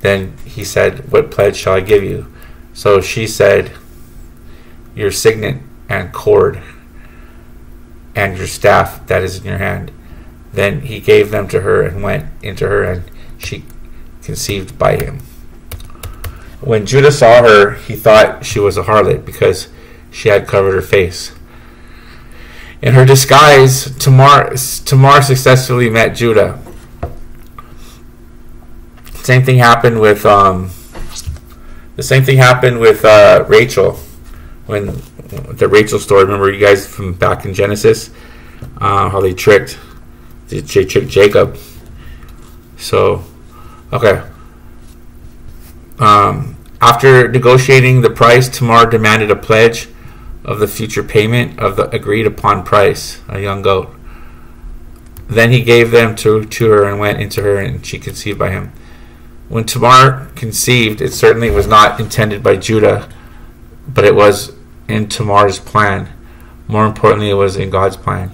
Then he said, "What pledge shall I give you?" So she said, "Your signet and cord and your staff that is in your hand." Then he gave them to her and went into her, and she conceived by him. When Judah saw her, he thought she was a harlot because she had covered her face. In her disguise, Tamar successfully met Judah. Same thing happened with Rachel. When the Rachel story, remember you guys from back in Genesis, how they tricked Jacob. So, okay. After negotiating the price, Tamar demanded a pledge of the future payment of the agreed upon price, a young goat. Then he gave them to her and went into her, and she conceived by him. When Tamar conceived, it certainly was not intended by Judah, but it was in Tamar's plan. More importantly, it was in God's plan.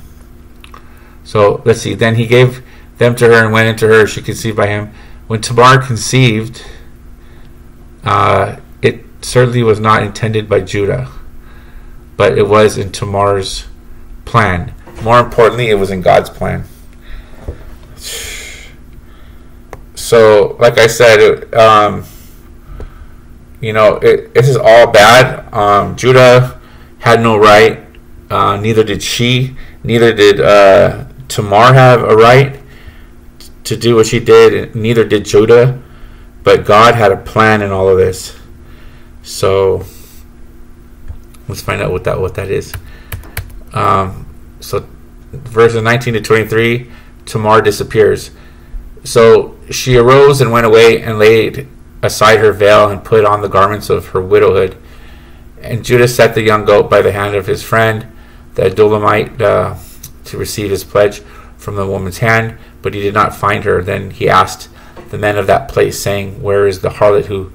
So let's see. Then he gave them to her and went into her. She conceived by him. When Tamar conceived, it certainly was not intended by Judah, but it was in Tamar's plan. More importantly, it was in God's plan. So, like I said, this is all bad. Judah had no right. Neither did she. Neither did Tamar have a right to do what she did. Neither did Judah. But God had a plan in all of this. So let's find out what that is. So verses 19 to 23, Tamar disappears. So she arose and went away and laid aside her veil and put on the garments of her widowhood. And Judah set the young goat by the hand of his friend, the Adulamite, to receive his pledge from the woman's hand, but he did not find her. Then he asked the men of that place, saying, "Where is the harlot who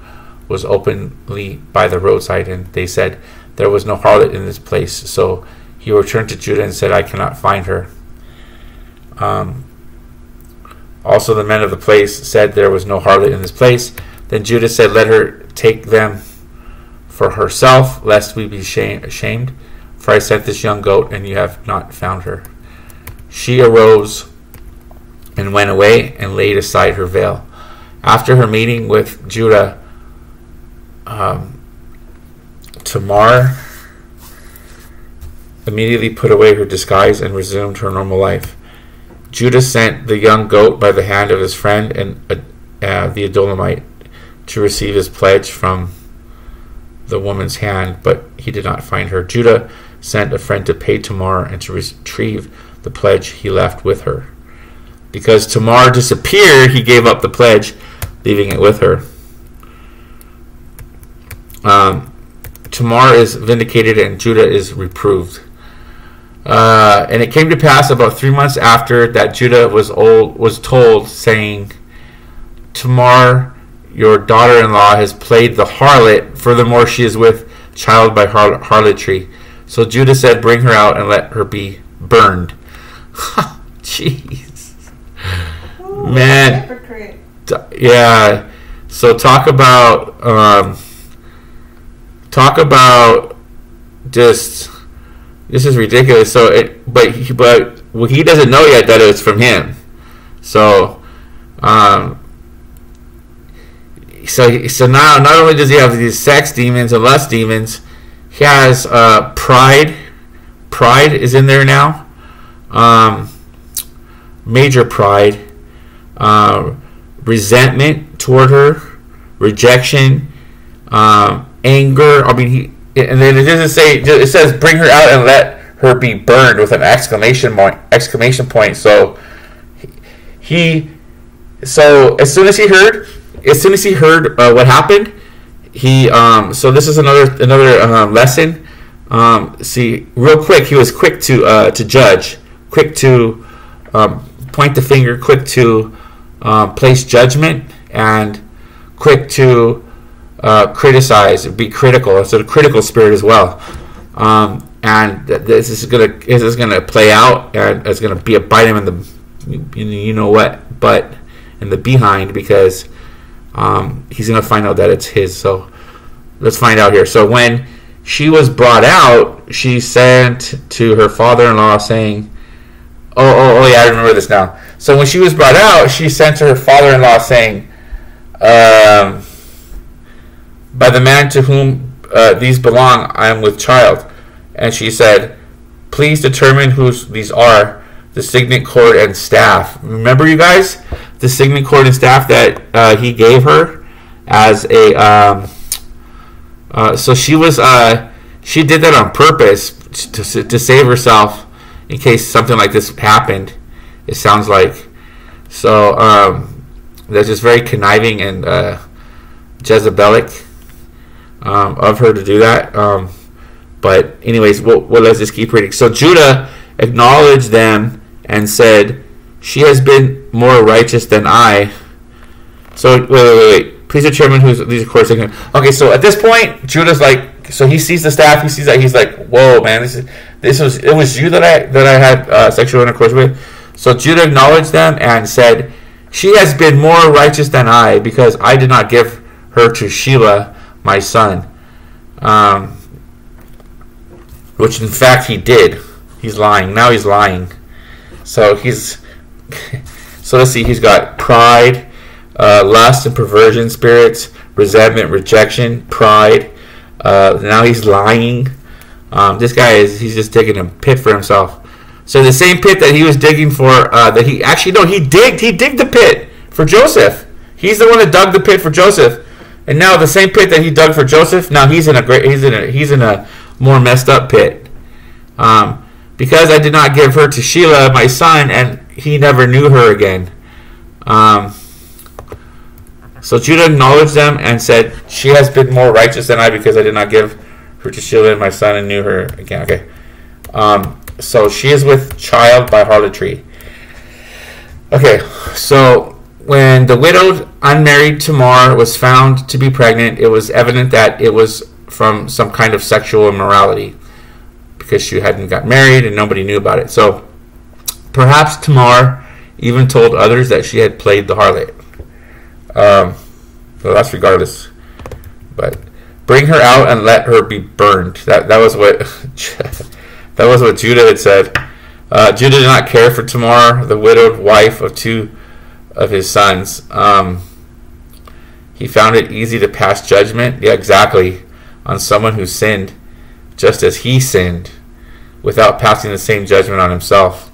was openly by the roadside?" And they said, "There was no harlot in this place." So he returned to Judah and said, "I cannot find her." Also the men of the place said, "There was no harlot in this place." Then Judah said, "Let her take them for herself, lest we be ashamed. For I sent this young goat, and you have not found her." She arose and went away and laid aside her veil. After her meeting with Judah, Tamar immediately put away her disguise and resumed her normal life. Judah sent the young goat by the hand of his friend and the Adulamite to receive his pledge from the woman's hand, but he did not find her. Judah sent a friend to pay Tamar and to retrieve the pledge he left with her. Because Tamar disappeared, he gave up the pledge, leaving it with her. Tamar is vindicated and Judah is reproved. And it came to pass about 3 months after that Judah was told, saying, "Tamar, your daughter-in-law, has played the harlot. Furthermore, she is with child by harlotry." So Judah said, "Bring her out and let her be burned." Jeez. Man. Hypocrite. Yeah. So talk about just, this is ridiculous. So but he doesn't know yet that it's from him. So so now not only does he have these sex demons and lust demons, he has pride. Pride is in there now. Major pride, resentment toward her, rejection, anger. I mean, and then it doesn't say. It says, "Bring her out and let her be burned," with an exclamation point. So so as soon as he heard what happened, he so this is another lesson. See, real quick, he was quick to judge, quick to point the finger, quick to place judgment, and quick to criticize, be critical. It's a critical spirit as well. And this is gonna play out, and it's gonna be a bite him in the butt, in the behind, because he's gonna find out that it's his. So let's find out here. So when she was brought out, she sent to her father-in-law saying, oh yeah, I remember this now. So when she was brought out, she sent to her father-in-law saying, by the man to whom these belong, I am with child. And she said, please determine whose these are, the signet cord and staff. Remember, you guys, the signet cord and staff that he gave her as a so she was she did that on purpose to save herself in case something like this happened, it sounds like. So that's just very conniving and Jezebelic of her to do that. But anyways, let's just keep reading. So Judah acknowledged them and said, she has been more righteous than I. So wait. Please determine who's these courts. Okay, so at this point, Judah's like, so he sees the staff. He sees that. He's like, whoa, man, it was you that I had sexual intercourse with. So Judah acknowledged them and said, she has been more righteous than I, because I did not give her to Shelah, my son. Which in fact he did. He's lying. Now he's lying. So so let's see. He's got pride, lust and perversion spirits, resentment, rejection, pride. Now he's lying. This guy he's just digging a pit for himself. So the same pit that he was digging for, he digged the pit for Joseph. He's the one that dug the pit for Joseph, and now the same pit that he dug for Joseph, now he's in a more messed up pit. Because I did not give her to Shelah, my son, and he never knew her again. So Judah acknowledged them and said, she has been more righteous than I, because I did not give her to Shelah, my son, and knew her again. Okay. So she is with child by harlotry. Okay, so when the widowed, unmarried Tamar was found to be pregnant, it was evident that it was from some kind of sexual immorality, because she hadn't got married and nobody knew about it. So perhaps Tamar even told others that she had played the harlot. Well, that's regardless. But bring her out and let her be burned. That was what that was what Judah had said. Judah did not care for Tamar, the widowed wife of two of his sons. He found it easy to pass judgment, yeah, exactly, on someone who sinned, just as he sinned, without passing the same judgment on himself.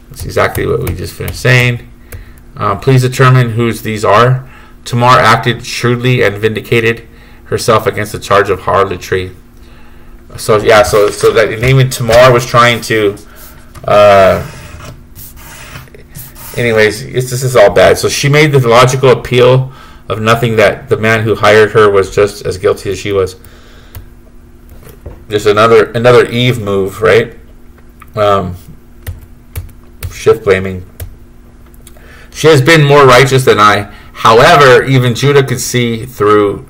That's exactly what we just finished saying. Please determine whose these are. Tamar acted shrewdly and vindicated herself against the charge of harlotry. So yeah, so that even Tamar was trying to. Anyways, this is all bad. So she made the logical appeal of nothing, that the man who hired her was just as guilty as she was. There's another Eve move, right? Shift blaming. She has been more righteous than I. However, even Judah could see through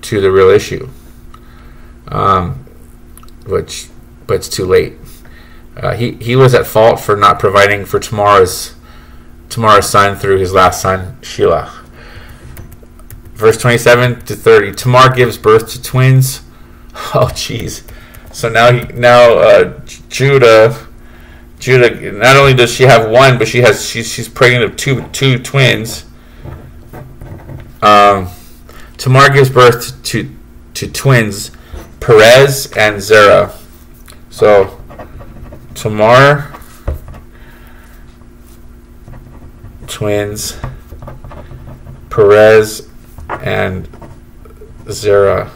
to the real issue. But it's too late. He was at fault for not providing for Tamar's son through his last son, Shelah. verse 27 to 30. Tamar gives birth to twins. Oh, jeez. So now Judah. Not only does she have one, but she's pregnant of two twins. Tamar gives birth to twins, Perez and Zerah. So Tamar, twins, Perez and Zerah.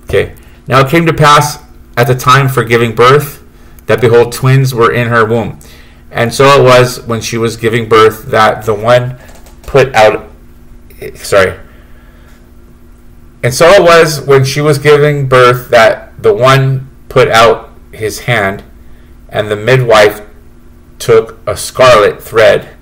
Okay. Now it came to pass at the time for giving birth that behold, twins were in her womb. And so it was when she was giving birth that the one put out. And so it was when she was giving birth that the one put out his hand, and the midwife took a scarlet thread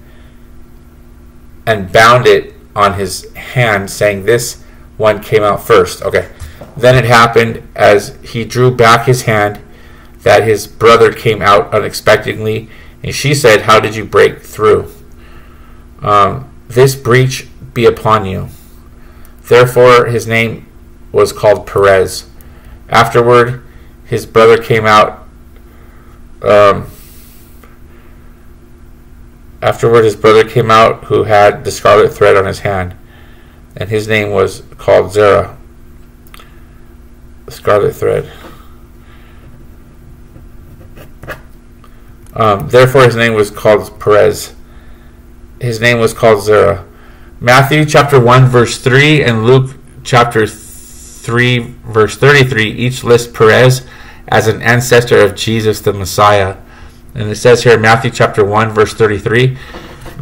and bound it on his hand, saying, "This one came out first." Okay. Then it happened as he drew back his hand that his brother came out unexpectedly, and she said, "How did you break through? This breach be upon you." Therefore his name was called Perez. Afterward his brother came out. Who had the scarlet thread on his hand, and his name was called Zerah. The scarlet thread. Therefore his name was called Perez. His name was called Zerah. Matthew chapter 1 verse 3 and Luke chapter 3 verse 33 each list Perez as an ancestor of Jesus the Messiah. And it says here, Matthew chapter 1 verse 33,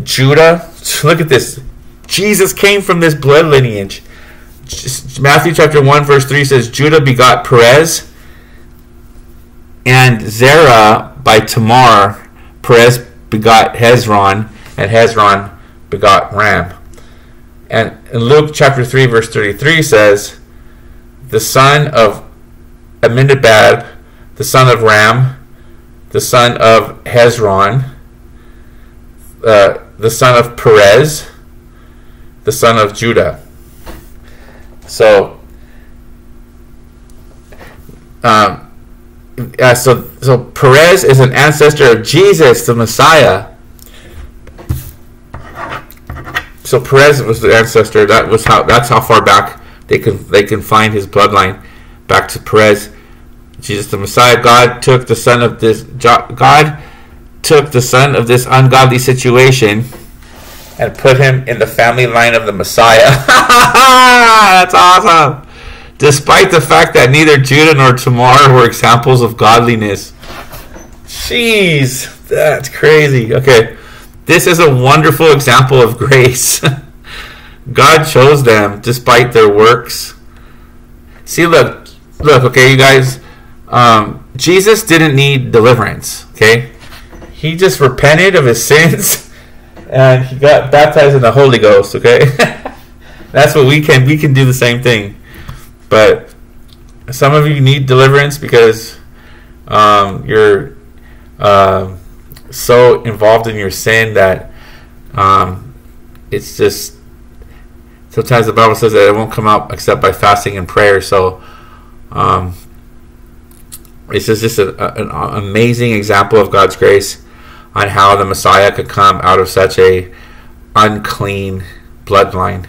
Judah, look at this, Jesus came from this blood lineage. Matthew chapter 1 verse 3 says, Judah begot Perez and Zerah by Tamar. Perez begot Hezron, and Hezron begot Ram. And in Luke chapter 3 verse 33 says, the son of Amminadab, the son of Ram, the son of Hezron, the son of Perez, the son of Judah. So Perez is an ancestor of Jesus, the Messiah. So Perez was the ancestor. That's how far back they can find his bloodline, back to Perez, Jesus the Messiah. God took the son of this ungodly situation and put him in the family line of the Messiah. That's awesome. Despite the fact that neither Judah nor Tamar were examples of godliness. Jeez, that's crazy. Okay, this is a wonderful example of grace. God chose them despite their works. See, look, okay, you guys. Jesus didn't need deliverance, okay? He just repented of his sins and he got baptized in the Holy Ghost, okay? That's what we can do the same thing. But some of you need deliverance because you're so involved in your sin that it's just, sometimes the Bible says that it won't come out except by fasting and prayer. So it's just an amazing example of God's grace on how the Messiah could come out of such a unclean bloodline.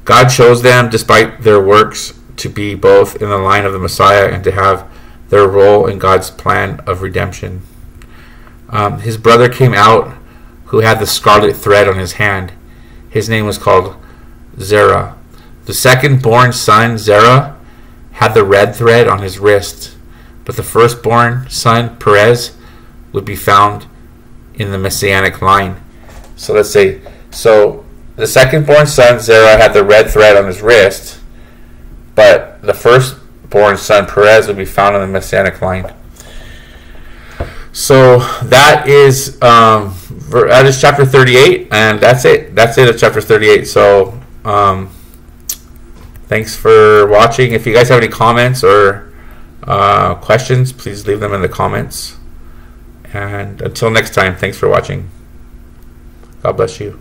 God chose them despite their works to be both in the line of the Messiah and to have their role in God's plan of redemption. His brother came out who had the scarlet thread on his hand. His name was called Zerah. The second-born son, Zerah, had the red thread on his wrist, but the firstborn son, Perez, would be found in the messianic line. So let's say, the second-born son, Zerah, had the red thread on his wrist, but the firstborn son, Perez, would be found in the messianic line. So that is chapter 38, and that's it. That's it of chapter 38. So thanks for watching. If you guys have any comments or questions, please leave them in the comments. And until next time, thanks for watching. God bless you.